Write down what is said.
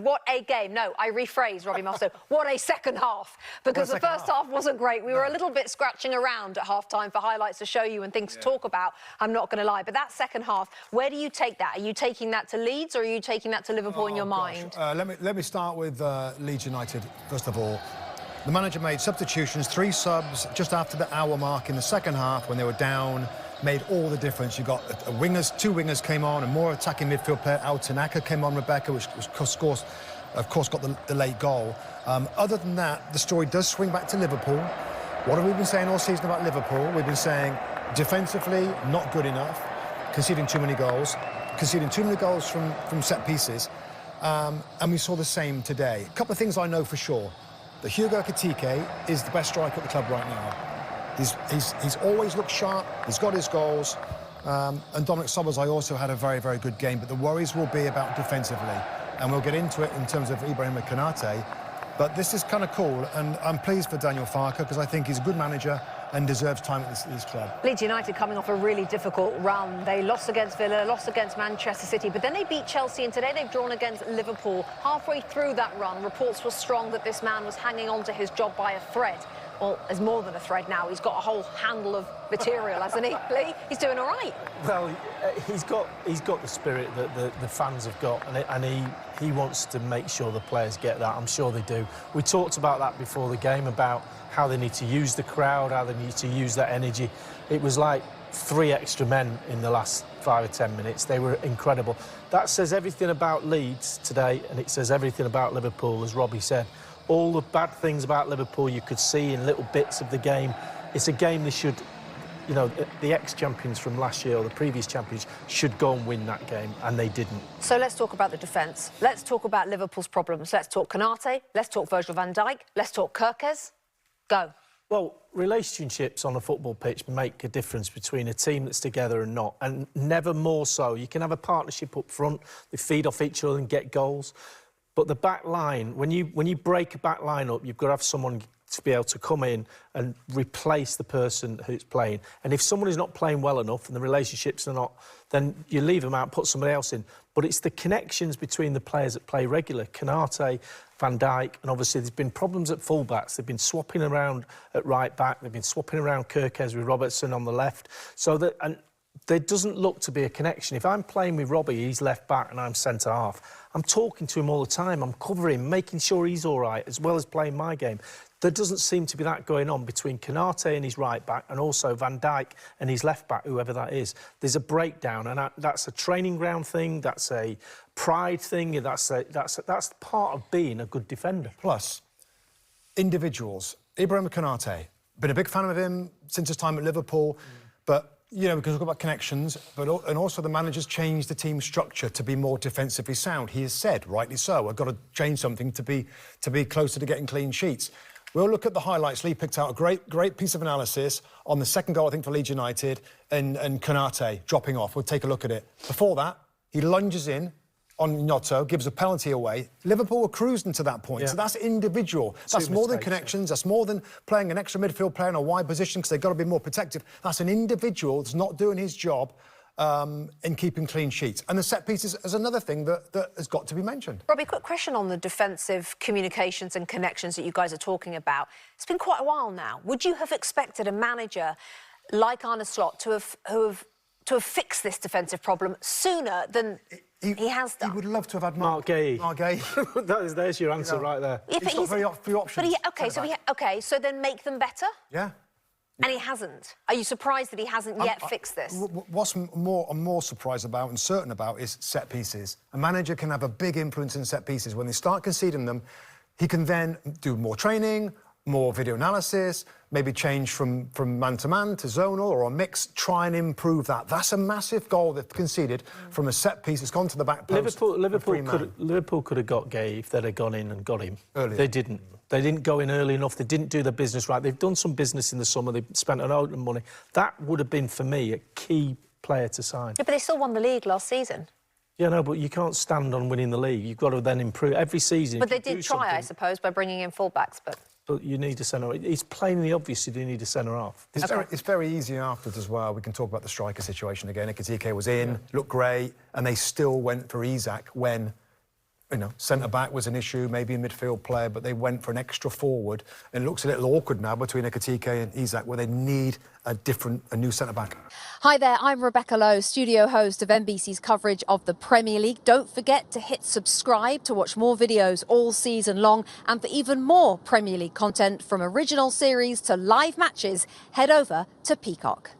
what a game. No, I rephrase, Robbie Mustoe. What a second half. Because the first half wasn't great. We were a little bit scratching around at half-time for highlights to show you and things to talk about, I'm not going to lie. But that second half, where do you take that? Are you taking that to Leeds or are you taking that to Liverpool in your mind? Let me start with Leeds United, first of all. The manager made substitutions, 3 subs just after the hour mark in the second half when they were down. Made all the difference. You got 2 wingers came on, a more attacking midfield player, Tanaka came on, Rebecca, which of course got the late goal. Other than that, the story does swing back to Liverpool. What have we been saying all season about Liverpool? We've been saying defensively, not good enough, conceding too many goals from set pieces, and we saw the same today. A couple of things I know for sure. That Hugo Ekitike is the best striker at the club right now. He's always looked sharp, he's got his goals, and Dominic Szoboszlai also had a very, very good game, but the worries will be about defensively, and we'll get into it in terms of Ibrahima Konate, but this is kind of cool, and I'm pleased for Daniel Farke, because I think he's a good manager and deserves time at this club. Leeds United coming off a really difficult run. They lost against Villa, lost against Manchester City, but then they beat Chelsea, and today they've drawn against Liverpool. Halfway through that run, reports were strong that this man was hanging on to his job by a thread. Well, there's more than a thread now. He's got a whole handle of material, hasn't he, Lee? He's doing all right. Well, he's got the spirit that the fans have got, and he wants to make sure the players get that. I'm sure they do. We talked about that before the game, about how they need to use the crowd, how they need to use that energy. It was like 3 extra men in the last 5 or 10 minutes. They were incredible. That says everything about Leeds today, and it says everything about Liverpool, as Robbie said. All the bad things about Liverpool you could see in little bits of the game. It's a game they should, you know, the ex-champions from last year or the previous champions should go and win that game, and they didn't. So let's talk about the defence. Let's talk about Liverpool's problems. Let's talk Konate. Let's talk Virgil van Dijk. Let's talk Kerkez. Go. Well, relationships on a football pitch make a difference between a team that's together and not, and never more so. You can have a partnership up front, they feed off each other and get goals. But the back line, when you break a back line up, you've got to have someone to be able to come in and replace the person who's playing. And if someone is not playing well enough and the relationships are not, then you leave them out, put somebody else in. But it's the connections between the players that play regular. Konate, Van Dijk, and obviously there's been problems at full-backs. They've been swapping around at right-back. They've been swapping around Kerkez with Robertson on the left. So that... And there doesn't look to be a connection. If I'm playing with Robbie, he's left-back and I'm centre-half, I'm talking to him all the time. I'm covering him, making sure he's all right, as well as playing my game. There doesn't seem to be that going on between Konate and his right-back and also Van Dijk and his left-back, whoever that is. There's a breakdown, and that's a training ground thing, that's a pride thing, that's part of being a good defender. Plus, individuals. Ibrahima Konate, been a big fan of him since his time at Liverpool, but... You know, we can talk about connections, and also the manager's changed the team structure to be more defensively sound. He has said, rightly so, I've got to change something to be closer to getting clean sheets. We'll look at the highlights. Lee picked out a great piece of analysis on the second goal, I think, for Leeds United, and Konate dropping off. We'll take a look at it. Before that, he lunges in on Mustoe, gives a penalty away. Liverpool were cruising to that point, so that's individial. That's more than connections, that's more than playing an extra midfield player in a wide position because they've got to be more protective. That's an individual that's not doing his job in keeping clean sheets. And the set pieces is another thing that has got to be mentioned. Robbie, quick question on the defensive communications and connections that you guys are talking about. It's been quite a while now. Would you have expected a manager like Arne Slot to have fixed this defensive problem sooner than... He has done. He would love to have had Mark Gay. There's your answer right there. Yeah, he's got very few options. So then make them better? Yeah. And he hasn't. Are you surprised that he hasn't yet fixed this? What's I'm more surprised about and certain about is set pieces. A manager can have a big influence in set pieces. When they start conceding them, he can then do more training, more video analysis, maybe change from man-to-man to zonal or a mix, try and improve that. That's a massive goal they've conceded from a set piece. It's gone to the back post. Liverpool could have got Gay if they'd have gone in and got him. Earlier. They didn't. They didn't go in early enough. They didn't do their business right. They've done some business in the summer. They've spent a lot of money. That would have been, for me, a key player to sign. Yeah, but they still won the league last season. Yeah, no, but you can't stand on winning the league. You've got to then improve every season. But they did try, I suppose, by bringing in full-backs, but you need a centre. It's plainly obvious you do need a centre-half. It's very easy afterwards as well. We can talk about the striker situation again. Ekitike was in, looked great, and they still went for Isak when centre-back was an issue, maybe a midfield player, but they went for an extra forward. And it looks a little awkward now between Ekitike and Isak, where they need a new centre-back. Hi there, I'm Rebecca Lowe, studio host of NBC's coverage of the Premier League. Don't forget to hit subscribe to watch more videos all season long. And for even more Premier League content, from original series to live matches, head over to Peacock.